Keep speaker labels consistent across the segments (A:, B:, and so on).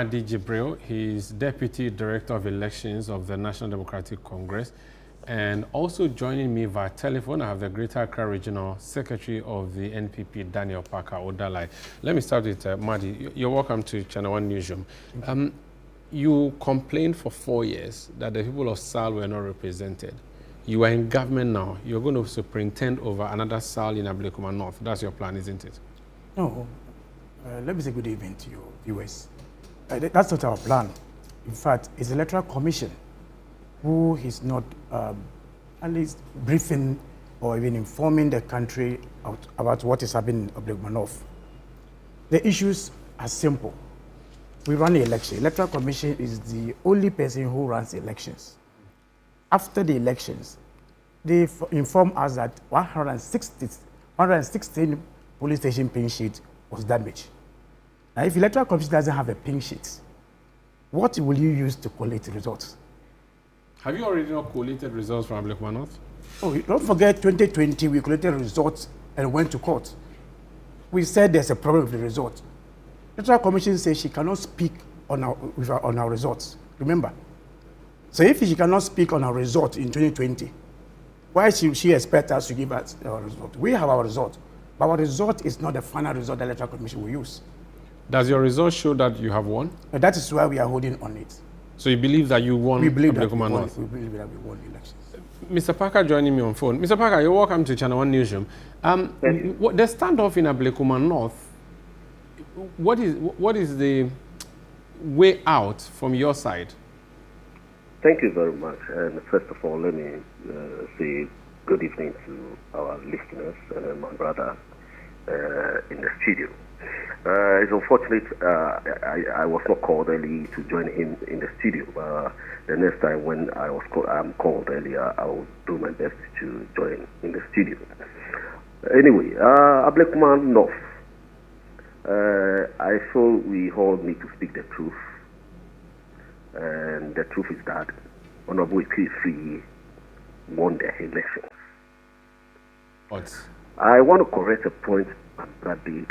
A: Adi Jibril, he's Deputy Director of Elections of the National Democratic Congress. And also joining me via telephone, I have the Greater Accra Regional Secretary of the NPP, Daniel Parker Odalai. Let me start with Madi. You're welcome to ChannelOne Newsroom. You complained for 4 years that the people of SAL were not represented. You are in government now. You're going to superintend over another SAL in Ablekuma North. That's your plan, isn't it?
B: No. Let me say good evening to your viewers. That's not our plan. In fact, it's the Electoral Commission who is not at least briefing or even informing the country about what is happening in Ablekuma North. The issues are simple. We run the election. Electoral Commission is the only person who runs the elections. After the elections, they inform us that 116 police station pin sheet was damaged. Now, if Electoral Commission doesn't have a pin sheet, what will you use to collate the results?
A: Have you already not collated results from Ablekuma North?
B: Oh, don't forget 2020, we collated results and went to court. We said there's a problem with the results. Electoral Commission says she cannot speak on our results. Remember? So if she cannot speak on our result in 2020, why should she expect us to give us our result? We have our result, but our result is not the final result the Electoral Commission will use.
A: Does your result show that you have won?
B: And that is why we are holding on it.
A: So you believe that you won?
B: We believe that
A: Ablekuma North?
B: We believe that we won the elections.
A: Mr. Parker joining me on phone. Mr. Parker, you're welcome to ChannelOne Newsroom. The standoff in Ablekuma North, what is the way out from your side?
C: Thank you very much. And first of all, let me say good evening to our listeners and my brother in the studio. It's unfortunate I was not called early to join him in the studio. The next time when I'm called earlier, I will do my best to join in the studio. Anyway, Ablekuma North. I feel we all need to speak the truth. And the truth is that Honorable Ikri won the elections.
A: What?
C: I want to correct a point that did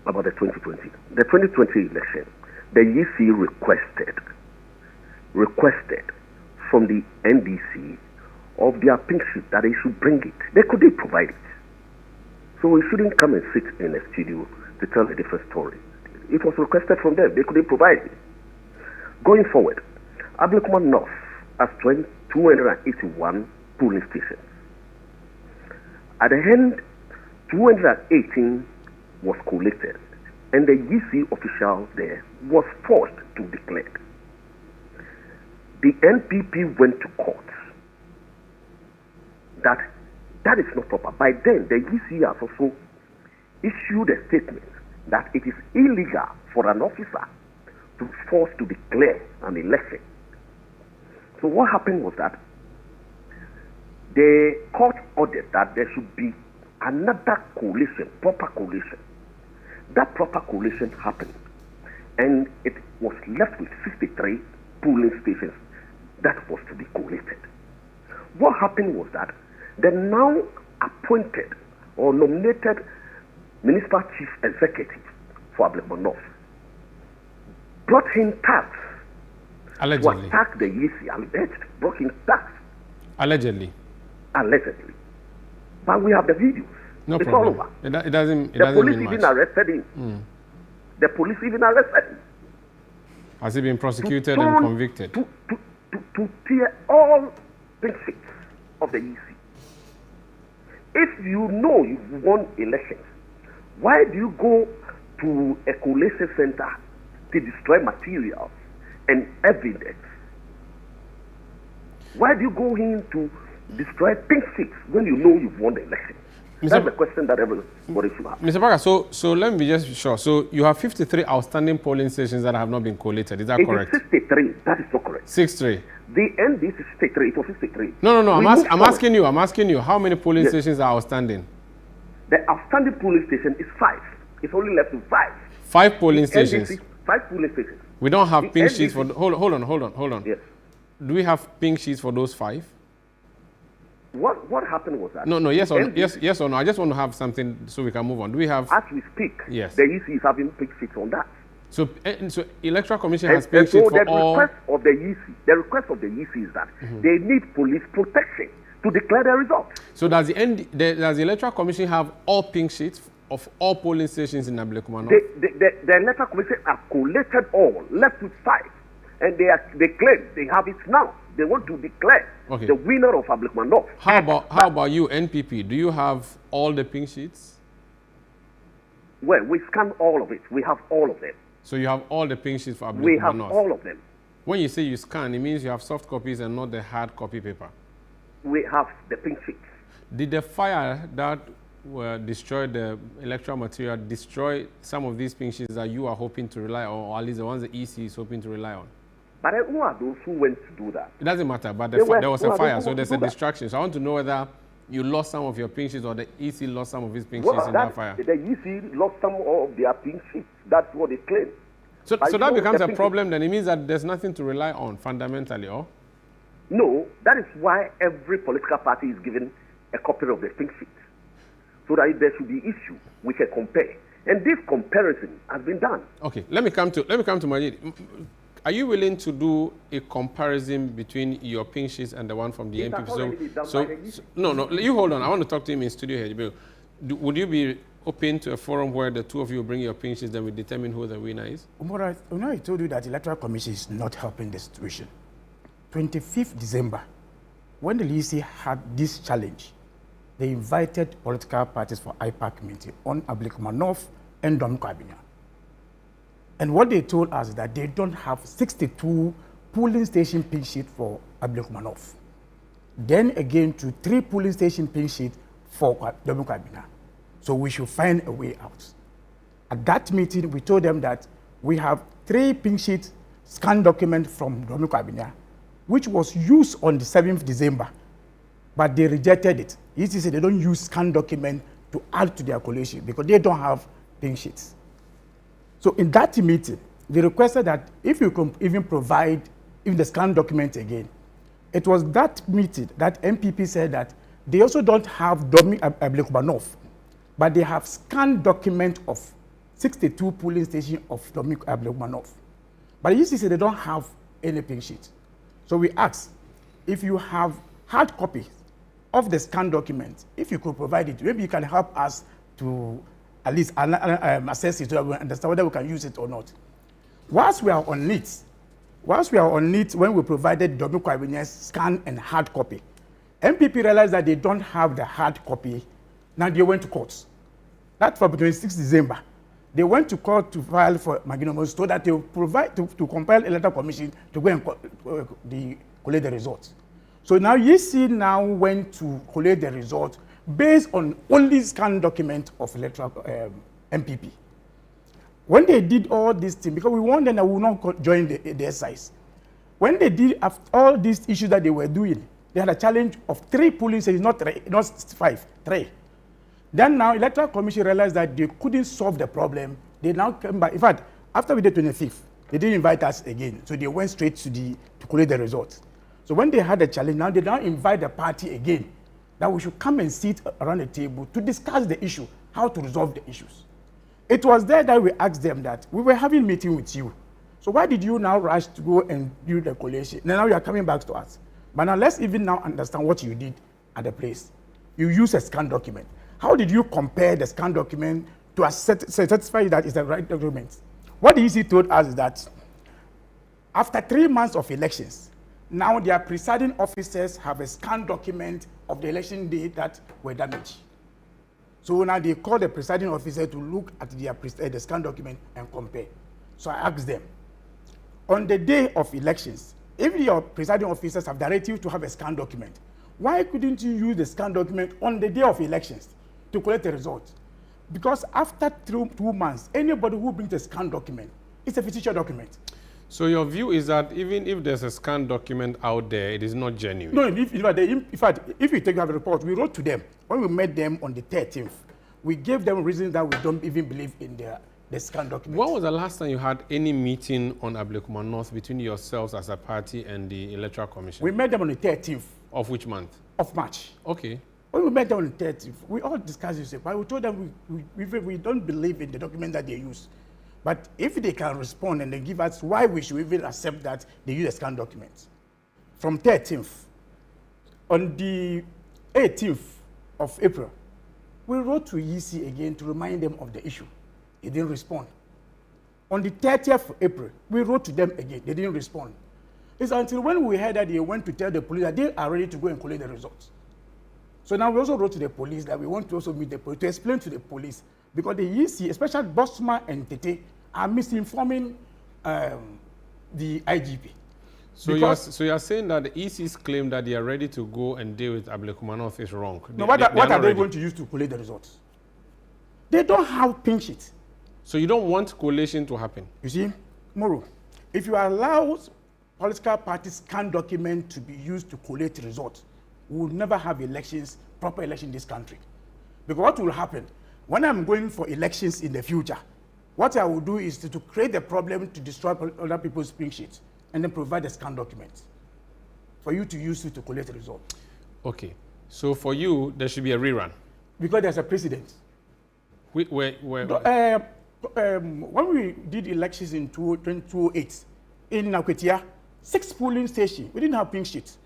C: about the 2020. The 2020 election, the EC requested from the NDC of their pink sheet that they should bring it. They couldn't provide it. So we shouldn't come and sit in a studio to tell a different story. It was requested from them. They couldn't provide it. Going forward, Ablekuma North has 281 polling stations. At the end, 218 was collated, and the EC official there was forced to declare. The NPP went to court. That is not proper. By then, the EC has also issued a statement that it is illegal for an officer to force to declare an election. So what happened was that the court ordered that there should be another coalition, proper coalition. That proper coalition happened, and it was left with 63 polling stations that was to be collated. What happened was that the now appointed or nominated municipal chief executive for Ablekuma North brought in tax
A: Allegedly.
C: to attack the EC, brought in tax.
A: Allegedly.
C: Allegedly. But we have the videos.
A: No
C: it's
A: problem.
C: all over.
A: It doesn't
C: The police
A: mean
C: even
A: much.
C: arrested him. The police even arrested him.
A: Has he been prosecuted and convicted?
C: To tear all benefits of the EC. If you know you've won elections, why do you go to a collation center to destroy materials and evidence? Why do you go in to destroy pink sheets when you know you've won the election? That's the question that everybody should have.
A: Mr. Parker, so let me be just sure. So you have 53 outstanding polling stations that have not been collated. Is that correct?
C: It is 63. That is not correct.
A: 63.
C: The NDC is 63. It was 63.
A: No. I'm asking you. How many polling stations are outstanding?
C: The outstanding polling station is 5. It's only left to 5.
A: 5 polling stations.
C: NDC, 5 polling stations.
A: We don't have pink
C: NDC,
A: sheets for. Hold on.
C: Yes.
A: Do we have pink sheets for those 5?
C: What happened was that...
A: No, yes or no. I just want to have something so we can move on. Do we have...
C: As we speak,
A: yes,
C: the EC is having pink sheets on that.
A: So Electoral Commission
C: And,
A: has pink
C: so
A: sheets
C: the
A: for all.
C: request of the EC is that they need police protection to declare the results.
A: So does the Electoral Commission have all pink sheets of all polling stations in Ablekuma North?
C: The Electoral Commission have collated all, left with 5, and they claim they have it now. They want to declare the winner of Ablekuma North.
A: How about you, NPP? Do you have all the pink sheets?
C: Well, we scan all of it. We have all of them.
A: So you have all the pink sheets for Ablekuma North?
C: We have all of them.
A: When you say you scan, it means you have soft copies and not the hard copy paper.
C: We have the pink sheets.
A: Did the fire that destroyed the electoral material destroy some of these pink sheets that you are hoping to rely on, or at least the ones the EC is hoping to rely on?
C: But who are those who went to do that?
A: It doesn't matter, but there was a fire, so there's a distraction. So I want to know whether you lost some of your pink sheets or the EC lost some of his pink sheets in that fire.
C: The EC lost some of their pink sheets. That's what they claim.
A: So that becomes a problem, then it means that there's nothing to rely on fundamentally, or?
C: No, that is why every political party is given a copy of the pink sheet, so that if there should be issue, we can compare. And this comparison has been done.
A: Okay, let me come to Majid. Are you willing to do a comparison between your pink sheets and the one from the NPP? No, you hold on. I want to talk to him in studio here. Would you be open to a forum where the two of you bring your pink sheets, then we determine who the winner is?
B: I told you that the Electoral Commission is not helping the situation. 25th December, when the EC had this challenge, they invited political parties for IPAC meeting on Ablekuma North and Domkwabina. And what they told us is that they don't have 62 polling station pink sheet for Ablekuma North. Then again to 3 polling station pink sheet for Domkwabina. So we should find a way out. At that meeting, we told them that we have 3 pink sheet scanned document from Domkwabina, which was used on the 7th December, but they rejected it. EC said they don't use scanned document to add to their collation because they don't have pink sheets. So in that meeting, they requested that if you can even provide the scanned document again. It was that meeting that NPP said that they also don't have Ablekuma North, but they have scanned document of 62 polling stations of Ablekuma North. But EC said they don't have any pink sheet. So we asked, if you have hard copy of the scanned document, if you could provide it, maybe you can help us to at least assess it so that we understand whether we can use it or not. Whilst we are on it, when we provided Domkwabina's scan and hard copy, NPP realized that they don't have the hard copy. Now they went to court. That's for between 6th December. They went to court to file for magnanimous so that they will provide to compel Electoral Commission to go and collate the results. So now EC now went to collate the results based on only scanned document of electoral NPP. When they did all these things, because we warned them that we will not join the exercise. When they did all these issues that they were doing, they had a challenge of 3 polling stations, not 5, 3. Then now Electoral Commission realized that they couldn't solve the problem. They now came back. In fact, after we did 25th, they didn't invite us again. So they went straight to collate the results. So when they had a challenge, now they now invite the party again that we should come and sit around the table to discuss the issue, how to resolve the issues. It was there that we asked them that we were having a meeting with you. So why did you now rush to go and do the collation? Now you are coming back to us. But now let's even now understand what you did at the place. You used a scanned document. How did you compare the scanned document to satisfy that it's the right document? What the EC told us is that after 3 months of elections, now their presiding officers have a scanned document of the election day that were damaged. So now they call the presiding officer to look at the scanned document and compare. So I asked them, on the day of elections, if your presiding officers have directive to have a scanned document, why couldn't you use the scanned document on the day of elections to collect the results? Because after 2 months, anybody who brings a scanned document, it's a fictitious document.
A: So your view is that even if there's a scanned document out there, it is not genuine?
B: No, in fact, if you take a report, we wrote to them. When we met them on the 13th, we gave them reasons that we don't even believe in the scanned document.
A: When was the last time you had any meeting on Ablekuma North between yourselves as a party and the Electoral Commission?
B: We met them on the 13th.
A: Of which month?
B: Of March.
A: Okay.
B: When we met them on the 30th, we all discussed this, but we told them we don't believe in the document that they use. But if they can respond and they give us why we should even accept that they use a scanned document. From 13th, on the 18th of April, we wrote to EC again to remind them of the issue. They didn't respond. On the 30th of April, we wrote to them again. They didn't respond. It's until when we heard that they went to tell the police that they are ready to go and collect the results. So now we also wrote to the police that we want to also meet the police to explain to the police, because the EC, especially Bosma and Tete, are misinforming the IGP.
A: So you're saying that the EC's claim that they are ready to go and deal with Ablekuma North is wrong?
B: No, what are they going to use to collect the results? They don't have pink sheets.
A: So you don't want collation to happen?
B: You see, Moro, if you allow political parties' scanned document to be used to collate results, we will never have elections, proper elections in this country. Because what will happen, when I'm going for elections in the future, what I will do is to create a problem to destroy other people's pink sheets and then provide a scanned document for you to use it to collect the result.
A: Okay. So for you, there should be a rerun?
B: Because there's a precedent. When we did elections in 2008, in Nakwetia, 6 polling stations, we didn't have pink sheets.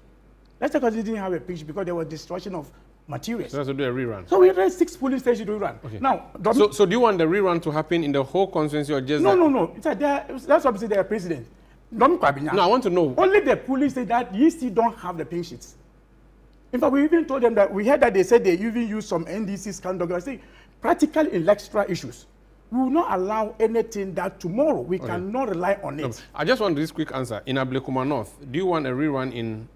B: Let's say because we didn't have a pink sheet because there was destruction of materials.
A: So that's to do a rerun?
B: So we had 6 polling stations to rerun. Okay. Now,
A: so do you want the rerun to happen in the whole constituency or just...
B: No. That's obviously their president. No,
A: I want to know.
B: Only the police say that you still don't have the pink sheets. In fact, we even told them that we heard that they said they even use some NDC scan documents. I say, practical and extra issues. We will not allow anything that tomorrow we cannot rely on it. No,
A: I just want this quick answer. In Ablekuma North, do you want a rerun in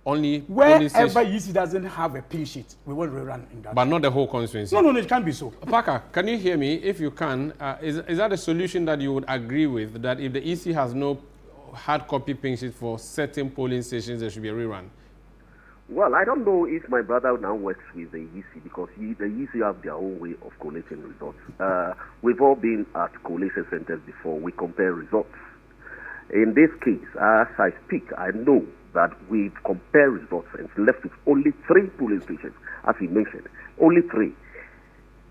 A: only...
B: Wherever UC doesn't have a pink sheet, we will rerun in that.
A: But not the whole constituency?
B: No, it can't be so.
A: Parker, can you hear me? If you can, is that a solution that you would agree with, that if the EC has no hard copy pink sheet for certain polling stations, there should be a rerun?
C: Well, I don't know if my brother now works with the EC, because the EC have their own way of collating results. We've all been at collation centers before. We compare results. In this case, as I speak, I know that we've compared results and left with only 3 polling stations, as he mentioned. Only 3.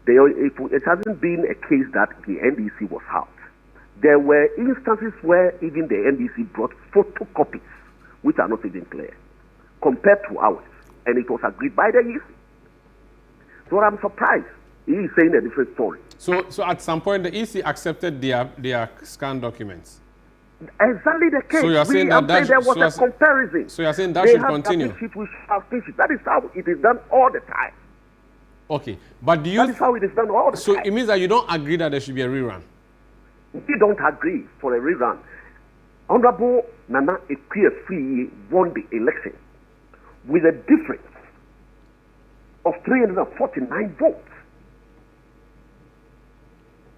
C: It hasn't been a case that the NDC was out. There were instances where even the NDC brought photocopies, which are not even clear, compared to ours, and it was agreed by the EC. So I'm surprised he is saying a different story.
A: So at some point the EC accepted their scanned documents?
C: Exactly the case.
A: So you are saying
C: there was a comparison.
A: So you are saying that should continue?
C: We have pink sheet. That is how it is done all the time.
A: Okay, but do you...
C: That is how it is done all the time.
A: So it means that you don't agree that there should be a rerun?
C: We don't agree for a rerun. Honorable Nana Ekwe won the election with a difference of 349 votes.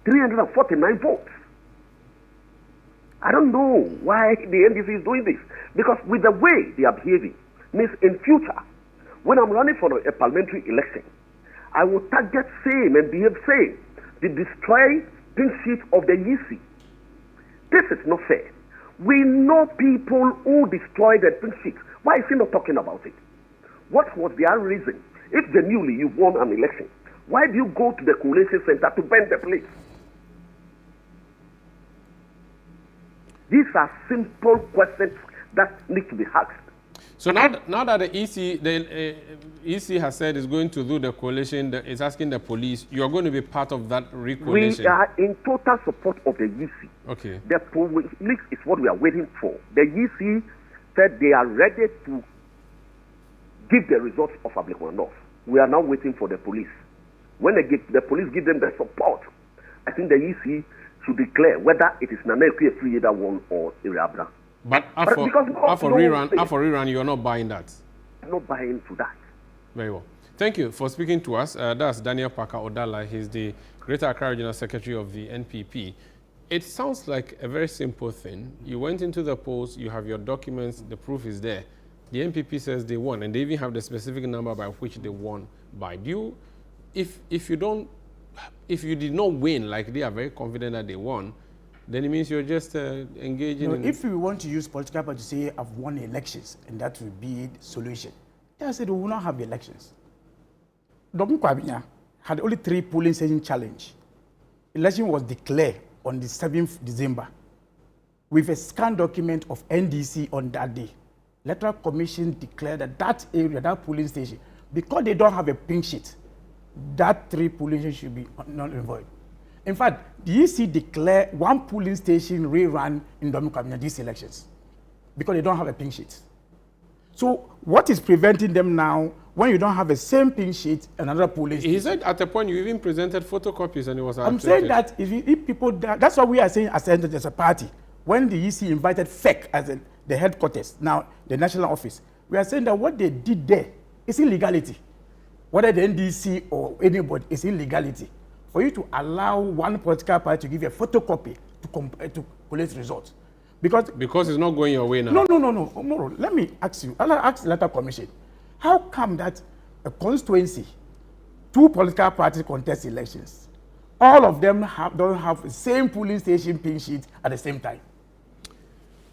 C: 349 votes. I don't know why the NDC is doing this, because with the way they are behaving, means in future, when I'm running for a parliamentary election, I will target same and behave same. The destroy pink sheet of the EC. This is not fair. We know people who destroyed the pink sheet. Why is he not talking about it? What was their reason? If genuinely you won an election, why do you go to the collation center to burn the place? These are simple questions that need to be asked.
A: So now that the EC has said it's going to do the coalition, it's asking the police, you are going to be part of that recoalition.
C: We are in total support of the EC.
A: Okay.
C: The police is what we are waiting for. The EC said they are ready to give the results of Ablekuma North. We are now waiting for the police. When the police give them the support, I think the EC should declare whether it is Nana Ekwe that won or Irabra.
A: But after rerun, you are not buying that?
C: I'm not buying to that.
A: Very well. Thank you for speaking to us. That's Daniel Parker Odala. He's the Greater Accra Regional Secretary of the NPP. It sounds like a very simple thing. You went into the polls, you have your documents, the proof is there. The NPP says they won, and they even have the specific number by which they won by. If you did not win, like they are very confident that they won, then it means you're just engaging in...
B: If we want to use political party to say, I've won elections, and that will be the solution, I said we will not have elections. Dr. Kwabinya had only 3 polling station challenge. Election was declared on the 7th December with a scanned document of NDC on that day. Electoral Commission declared that that area, that polling station, because they don't have a pink sheet, that 3 polling stations should be null and void. In fact, the EC declared 1 polling station rerun in Dominican these elections because they don't have a pink sheet. So what is preventing them now when you don't have the same pink sheet, another polling station?
A: He said at a point you even presented photocopies and it was
B: I'm saying that if people, that's what we are saying as a party. When the EC invited FEC as the headquarters, now the national office, we are saying that what they did there is illegality. Whether the NDC or anybody is illegality. For you to allow one political party to give a photocopy to collect results. Because
A: it's not going your way now.
B: No. Let me ask you. I'll ask the Electoral Commission. How come that a constituency, 2 political parties contest elections, all of them don't have the same polling station pin sheet at the same time?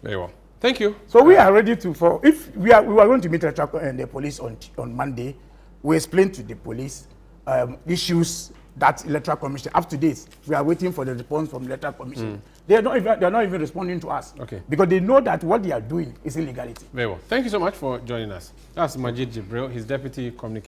A: Very well. Thank you.
B: So we are ready to, if we are going to meet the police on Monday, we explain to the police issues that Electoral Commission, up to date, we are waiting for the response from the Electoral Commission. They're not even responding to us.
A: Okay.
B: Because they know that what they are doing is illegality.
A: Very well. Thank you so much for joining us. That's Majid Jibril, his Deputy Communications.